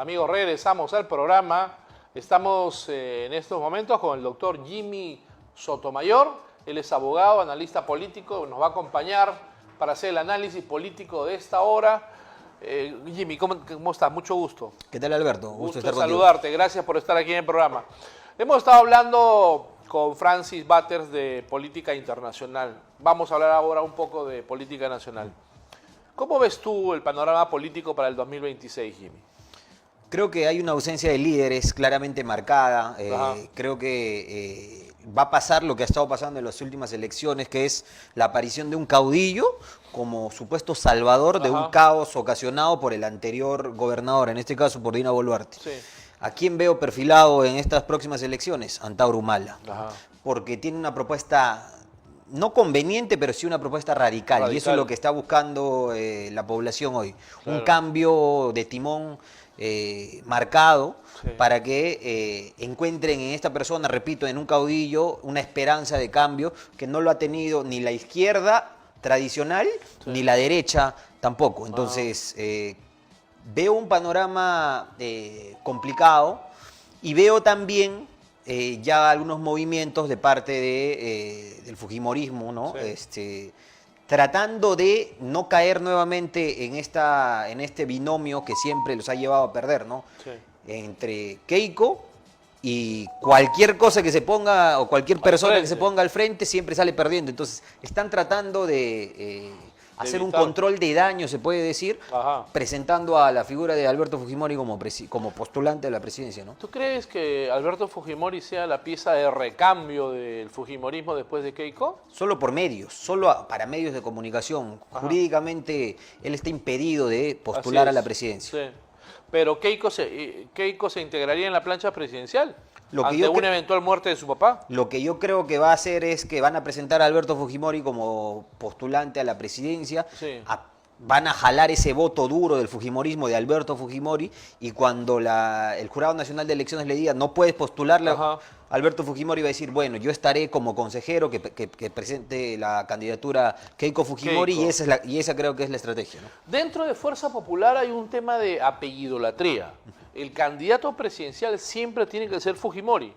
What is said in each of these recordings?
Amigos, regresamos al programa. Estamos en estos momentos con el doctor Jimmy Sotomayor. Él es abogado, analista político, nos va a acompañar para hacer el análisis político de esta hora. Jimmy, ¿cómo estás? Mucho gusto. ¿Qué tal, Alberto? Gusto estar saludarte. contigo. Gracias por estar aquí en el programa. Hemos estado hablando con Francis Batters de política internacional. Vamos a hablar ahora un poco de política nacional. ¿Cómo ves tú el panorama político para el 2026, Jimmy? Creo que hay una ausencia de líderes claramente marcada. Creo que va a pasar lo que ha estado pasando en las últimas elecciones, que es la aparición de un caudillo como supuesto salvador de un caos ocasionado por el anterior gobernador, en este caso por Dina Boluarte. Sí. ¿A quién veo perfilado en estas próximas elecciones? Antauro Humala. Porque tiene una propuesta no conveniente, pero sí una propuesta radical. Y eso es lo que está buscando la población hoy. Claro. Un cambio de timón marcado, sí, para que encuentren en esta persona, repito, en un caudillo, una esperanza de cambio que no lo ha tenido ni la izquierda tradicional, sí, ni la derecha tampoco. Entonces, veo un panorama complicado y veo también ya algunos movimientos de parte del fujimorismo, ¿no? Sí. Tratando de no caer nuevamente en este binomio que siempre los ha llevado a perder, ¿no? Sí. Entre Keiko y cualquier cosa que se ponga, o cualquier persona que se ponga al frente, siempre sale perdiendo. Entonces, están tratando de hacer un control de daño, se puede decir, presentando a la figura de Alberto Fujimori como postulante de la presidencia, ¿no? ¿Tú crees que Alberto Fujimori sea la pieza de recambio del fujimorismo después de Keiko? Solo por medios, solo para medios de comunicación. Jurídicamente, él está impedido de postular a la presidencia. Sí. Pero Keiko se integraría en la plancha presidencial ante una eventual muerte de su papá. Lo que yo creo que va a hacer es que van a presentar a Alberto Fujimori como postulante a la presidencia, sí, van a jalar ese voto duro del fujimorismo de Alberto Fujimori, y cuando el Jurado Nacional de Elecciones le diga no puedes postularle, Alberto Fujimori va a decir, bueno, yo estaré como consejero que presente la candidatura Keiko Fujimori, y esa creo que es la estrategia, ¿no? Dentro de Fuerza Popular hay un tema de apellidolatría. El candidato presidencial siempre tiene que ser Fujimori.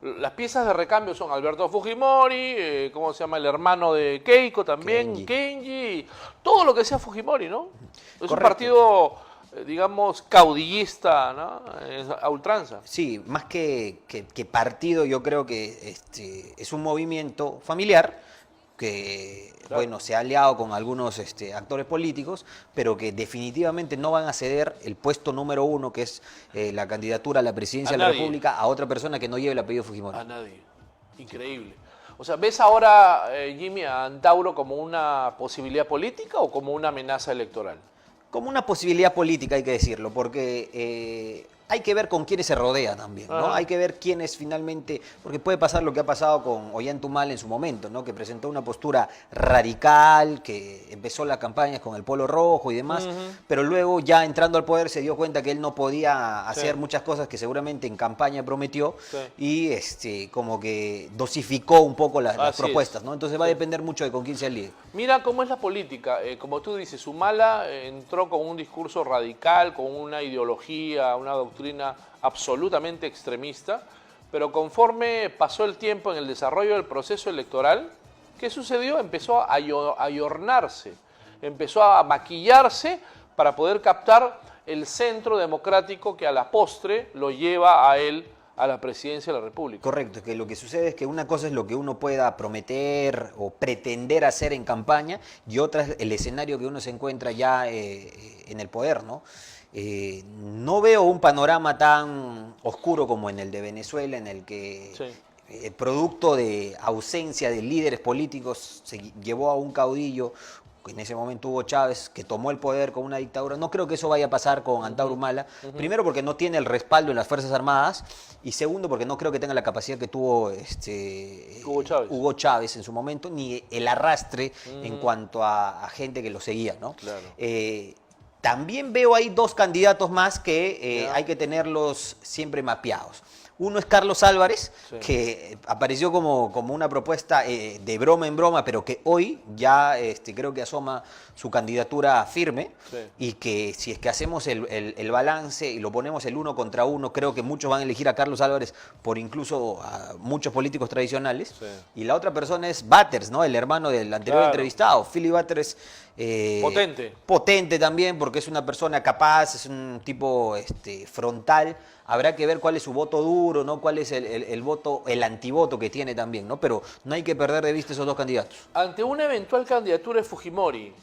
Las piezas de recambio son Alberto Fujimori, ¿cómo se llama? El hermano de Keiko también, Kenji, todo lo que sea Fujimori, ¿no? Es un partido, digamos, caudillista, ¿no? A ultranza. Sí, más que partido, yo creo que es un movimiento familiar que, claro, bueno, se ha aliado con algunos actores políticos, pero que definitivamente no van a ceder el puesto número 1, que es la candidatura a la presidencia de la República, a otra persona que no lleve el apellido Fujimori. A nadie. Increíble. O sea, ¿ves ahora, Jimmy, a Antauro como una posibilidad política o como una amenaza electoral? Como una posibilidad política, hay que decirlo, porque hay que ver con quiénes se rodea también, ¿no? Hay que ver quiénes finalmente, porque puede pasar lo que ha pasado con Ollanta en su momento, ¿no? Que presentó una postura radical, que empezó las campañas con el polo rojo y demás, pero luego ya entrando al poder se dio cuenta que él no podía hacer muchas cosas que seguramente en campaña prometió, y como que dosificó un poco las propuestas, ¿no? Entonces va a depender mucho de con quién sea el líder. Mira cómo es la política. Como tú dices, Humala entró con un discurso radical, con una ideología, una doctrina absolutamente extremista, pero conforme pasó el tiempo en el desarrollo del proceso electoral, ¿qué sucedió? Empezó a ayornarse, empezó a maquillarse para poder captar el centro democrático que a la postre lo lleva a él a la presidencia de la República. Correcto, que lo que sucede es que una cosa es lo que uno pueda prometer o pretender hacer en campaña, y otra es el escenario que uno se encuentra ya en el poder, ¿no? No veo un panorama tan oscuro como en el de Venezuela, en el que producto de ausencia de líderes políticos se llevó a un caudillo. En ese momento Hugo Chávez, que tomó el poder con una dictadura. No creo que eso vaya a pasar con Antauro Humala. Primero, porque no tiene el respaldo en las Fuerzas Armadas, y segundo, porque no creo que tenga la capacidad que tuvo Hugo Chávez en su momento, ni el arrastre en cuanto a gente que lo seguía, ¿no? Claro. También veo ahí dos candidatos más que hay que tenerlos siempre mapeados. Uno es Carlos Álvarez, Sí. que apareció como una propuesta de broma en broma, pero que hoy ya creo que asoma su candidatura firme, Sí. y que si es que hacemos el balance y lo ponemos el 1 contra 1, creo que muchos van a elegir a Carlos Álvarez por incluso a muchos políticos tradicionales. Sí. Y la otra persona es Batters, ¿no? El hermano del anterior Claro. entrevistado. Philly Batters. Potente. Potente también, porque es una persona capaz, es un tipo frontal. Habrá que ver cuál es su voto duro, ¿no? Cuál es el voto, el antivoto que tiene también, ¿no? Pero no hay que perder de vista esos dos candidatos. Ante una eventual candidatura de Fujimori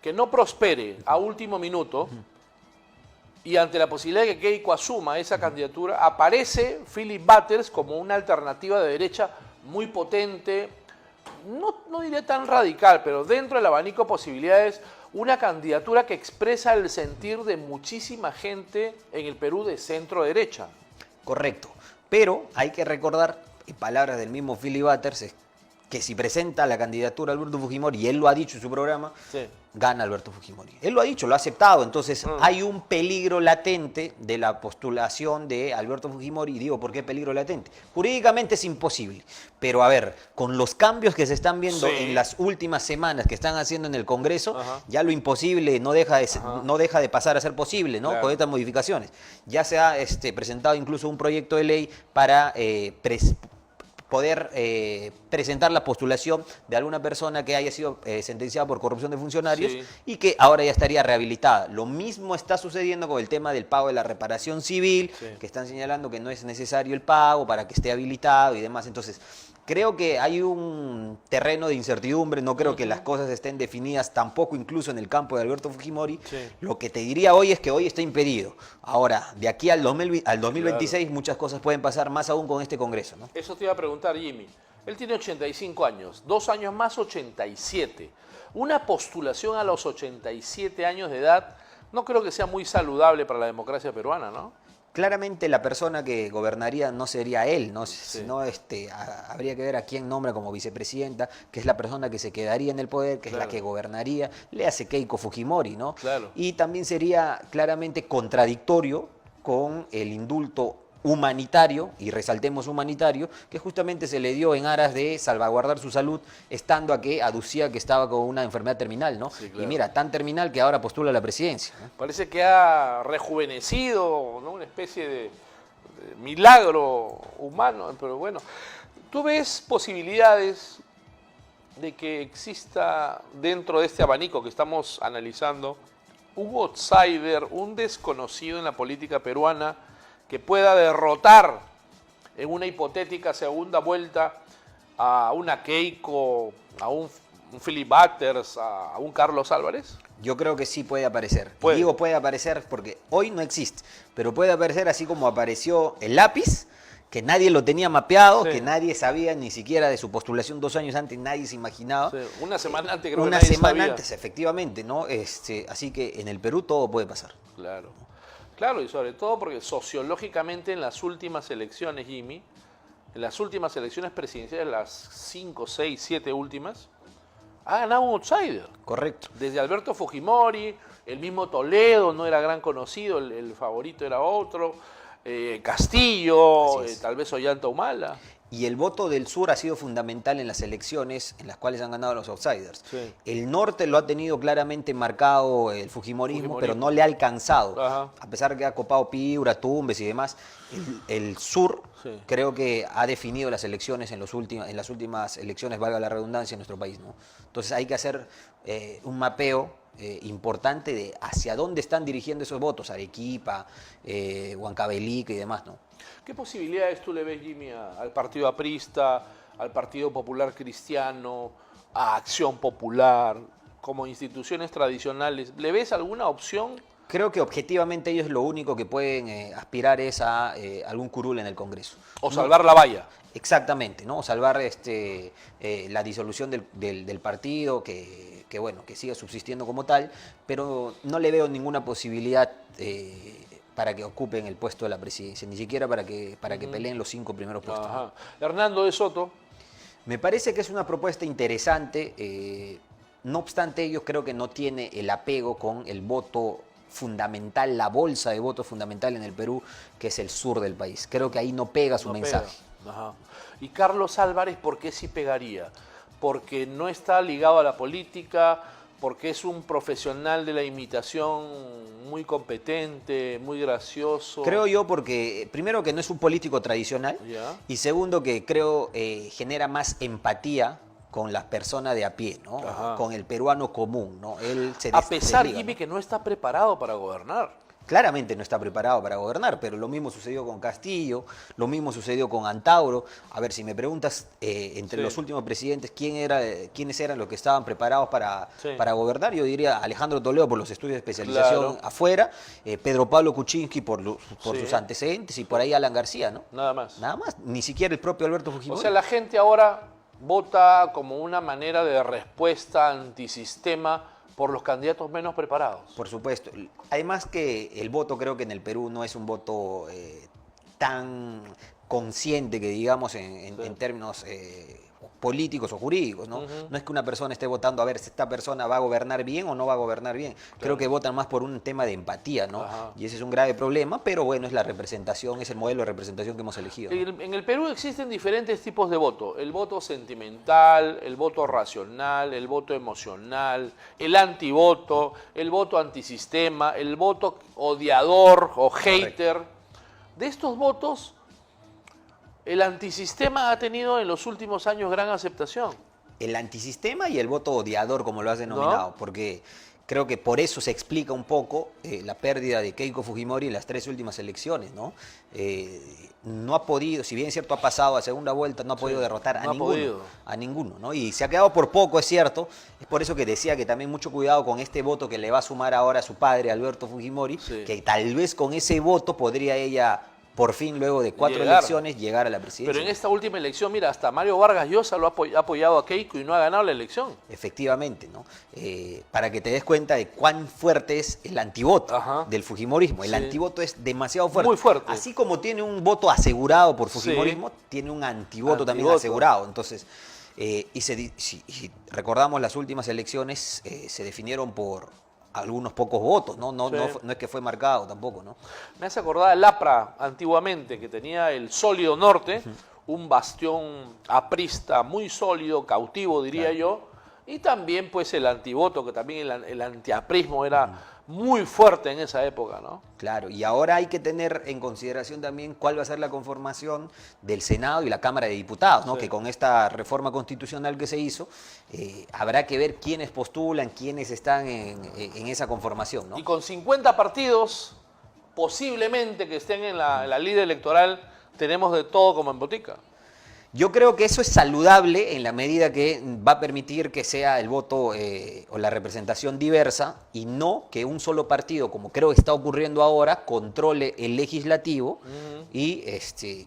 que no prospere a último minuto y ante la posibilidad de que Keiko asuma esa candidatura, aparece Philip Butters como una alternativa de derecha muy potente, no diría tan radical, pero dentro del abanico de posibilidades, una candidatura que expresa el sentir de muchísima gente en el Perú de centro derecha. Correcto. Pero hay que recordar, en palabras del mismo Philly Butters, es que si presenta la candidatura a Alberto Fujimori, y él lo ha dicho en su programa, Sí. gana Alberto Fujimori. Él lo ha dicho, lo ha aceptado. Entonces hay un peligro latente de la postulación de Alberto Fujimori. Y digo, ¿por qué peligro latente? Jurídicamente es imposible. Pero a ver, con los cambios que se están viendo Sí. en las últimas semanas que están haciendo en el Congreso, Ajá. ya lo imposible no deja de pasar a ser posible, ¿no? Claro. Con estas modificaciones. Ya se ha presentado incluso un proyecto de ley para poder presentar la postulación de alguna persona que haya sido sentenciada por corrupción de funcionarios, Sí. y que ahora ya estaría rehabilitada. Lo mismo está sucediendo con el tema del pago de la reparación civil, Sí. que están señalando que no es necesario el pago para que esté habilitado y demás. Entonces, creo que hay un terreno de incertidumbre, no creo que las cosas estén definidas tampoco incluso en el campo de Alberto Fujimori. Sí. Lo que te diría hoy es que hoy está impedido. Ahora, de aquí al 2026 muchas cosas pueden pasar, más aún con este Congreso, ¿no? Eso te iba a preguntar, Jimmy. Él tiene 85 años, 2 años más 87. Una postulación a los 87 años de edad no creo que sea muy saludable para la democracia peruana, ¿no? Claramente la persona que gobernaría no sería él, ¿no? Sino habría que ver a quién nombra como vicepresidenta, que es la persona que se quedaría en el poder, que es la Claro. que gobernaría, le hace Keiko Fujimori, ¿no? Claro. Y también sería claramente contradictorio con el indulto humanitario, y resaltemos humanitario, que justamente se le dio en aras de salvaguardar su salud, estando a que aducía que estaba con una enfermedad terminal, ¿no? Sí, claro. Y mira, tan terminal que ahora postula a la presidencia, ¿no? Parece que ha rejuvenecido, ¿no? Una especie de milagro humano, pero bueno. ¿Tú ves posibilidades de que exista dentro de este abanico que estamos analizando un outsider, un desconocido en la política peruana que pueda derrotar en una hipotética segunda vuelta a una Keiko, a un Philip Butters, a un Carlos Álvarez? Yo creo que sí puede aparecer. Puede. Y digo puede aparecer porque hoy no existe, pero puede aparecer así como apareció el lápiz, que nadie lo tenía mapeado, Sí. que nadie sabía ni siquiera de su postulación 2 años antes, nadie se imaginaba. Sí, una semana antes creo Una que nadie semana sabía. antes, efectivamente, ¿no? Así que en el Perú todo puede pasar. Claro. Claro, y sobre todo porque sociológicamente en las últimas elecciones, Jimmy, en las últimas elecciones presidenciales, las 5, 6, 7 últimas, ha ganado un outsider. Correcto. Desde Alberto Fujimori, el mismo Toledo no era gran conocido, el favorito era otro, Castillo, Así es. tal vez Ollanta Humala. Y el voto del sur ha sido fundamental en las elecciones en las cuales han ganado los outsiders. Sí. El norte lo ha tenido claramente marcado el fujimorismo, pero no le ha alcanzado. Ajá. A pesar que ha copado Piura, Tumbes y demás, el sur Sí. creo que ha definido las elecciones en las últimas elecciones, valga la redundancia, en nuestro país, ¿no? Entonces hay que hacer un mapeo importante de hacia dónde están dirigiendo esos votos, Arequipa, Huancavelica y demás, ¿no? ¿Qué posibilidades tú le ves, Jimmy, al Partido Aprista, al Partido Popular Cristiano, a Acción Popular, como instituciones tradicionales? ¿Le ves alguna opción? Creo que objetivamente ellos lo único que pueden aspirar es a algún curul en el Congreso. ¿O salvar la valla? Exactamente, ¿no? Salvar la disolución del partido, que bueno, que siga subsistiendo como tal, pero no le veo ninguna posibilidad para que ocupen el puesto de la presidencia, ni siquiera para que peleen los 5 primeros puestos. Ajá. Hernando de Soto. Me parece que es una propuesta interesante, no obstante ello creo que no tiene el apego con el voto fundamental, la bolsa de votos fundamental en el Perú, que es el sur del país. Creo que ahí no pega su mensaje. Ajá. Y Carlos Álvarez, ¿por qué sí pegaría? Porque no está ligado a la política, porque es un profesional de la imitación muy competente, muy gracioso. Creo yo porque, primero, que no es un político tradicional, ¿Ya? y segundo, que creo genera más empatía con las personas de a pie, ¿no? Ajá. Con el peruano común, ¿no? Él se A pesar, desliga, Jimmy, ¿no? que no está preparado para gobernar. Claramente no está preparado para gobernar, pero lo mismo sucedió con Castillo, lo mismo sucedió con Antauro. A ver, si me preguntas entre los últimos presidentes quiénes eran los que estaban preparados para gobernar, yo diría Alejandro Toledo por los estudios de especialización afuera, Pedro Pablo Kuczynski por sus antecedentes y por ahí Alan García, ¿no? Nada más. Nada más, ni siquiera el propio Alberto Fujimori. O sea, la gente ahora vota como una manera de respuesta antisistema por los candidatos menos preparados. Por supuesto. Además que el voto, creo que en el Perú no es un voto tan consciente que digamos en términos políticos o jurídicos, ¿no? No es que una persona esté votando a ver si esta persona va a gobernar bien o no va a gobernar bien. Creo que votan más por un tema de empatía, ¿no? Y ese es un grave problema, pero bueno, es la representación, es el modelo de representación que hemos elegido, ¿no? En el Perú existen diferentes tipos de voto. El voto sentimental, el voto racional, el voto emocional, el antivoto, el voto antisistema, el voto odiador o hater. Correcto. De estos votos, el antisistema ha tenido en los últimos años gran aceptación. El antisistema y el voto odiador, como lo has denominado, ¿no? Porque creo que por eso se explica un poco la pérdida de Keiko Fujimori en las 3 últimas elecciones, ¿no? No ha podido, si bien es cierto ha pasado a segunda vuelta, no ha podido derrotar a ninguno, ¿no? Y se ha quedado por poco, es cierto. Es por eso que decía que también mucho cuidado con este voto que le va a sumar ahora a su padre, Alberto Fujimori, que tal vez con ese voto podría ella, por fin, luego de 4 elecciones, llegar a la presidencia. Pero en esta última elección, mira, hasta Mario Vargas Llosa lo ha apoyado a Keiko y no ha ganado la elección. Efectivamente, ¿no? Para que te des cuenta de cuán fuerte es el antivoto del fujimorismo. El antivoto es demasiado fuerte. Muy fuerte. Así como tiene un voto asegurado por fujimorismo, tiene un antivoto también asegurado. Entonces, si recordamos las últimas elecciones, se definieron por algunos pocos votos, ¿no? No es que fue marcado tampoco, ¿no? Me hace acordar el APRA antiguamente, que tenía el sólido norte, un bastión aprista muy sólido, cautivo diría yo, y también pues el antivoto, que también el antiaprismo era muy fuerte en esa época, ¿no? Claro, y ahora hay que tener en consideración también cuál va a ser la conformación del Senado y la Cámara de Diputados, ¿no? Que con esta reforma constitucional que se hizo, habrá que ver quiénes postulan, quiénes están en esa conformación, ¿no? Y con 50 partidos, posiblemente que estén en la línea electoral, tenemos de todo como en botica. Yo creo que eso es saludable en la medida que va a permitir que sea el voto o la representación diversa y no que un solo partido, como creo que está ocurriendo ahora, controle el legislativo y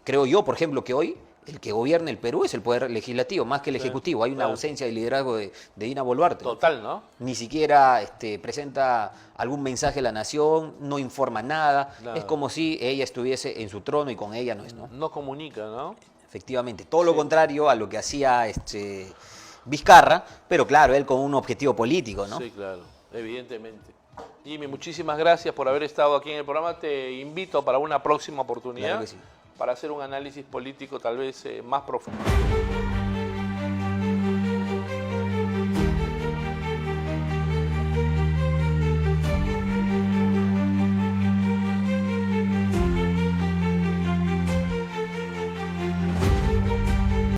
creo yo, por ejemplo, que hoy el que gobierna el Perú es el poder legislativo, más que el ejecutivo. Hay una ausencia de liderazgo de Dina Boluarte. Total, ¿no? Ni siquiera presenta algún mensaje a la nación, no informa nada. Es como si ella estuviese en su trono y con ella no es, ¿no? No comunica, ¿no? Efectivamente, todo lo contrario a lo que hacía Vizcarra, pero claro, él con un objetivo político, ¿no? Sí, claro, evidentemente. Jimmy, muchísimas gracias por haber estado aquí en el programa. Te invito para una próxima oportunidad, Claro que sí, para hacer un análisis político tal vez más profundo.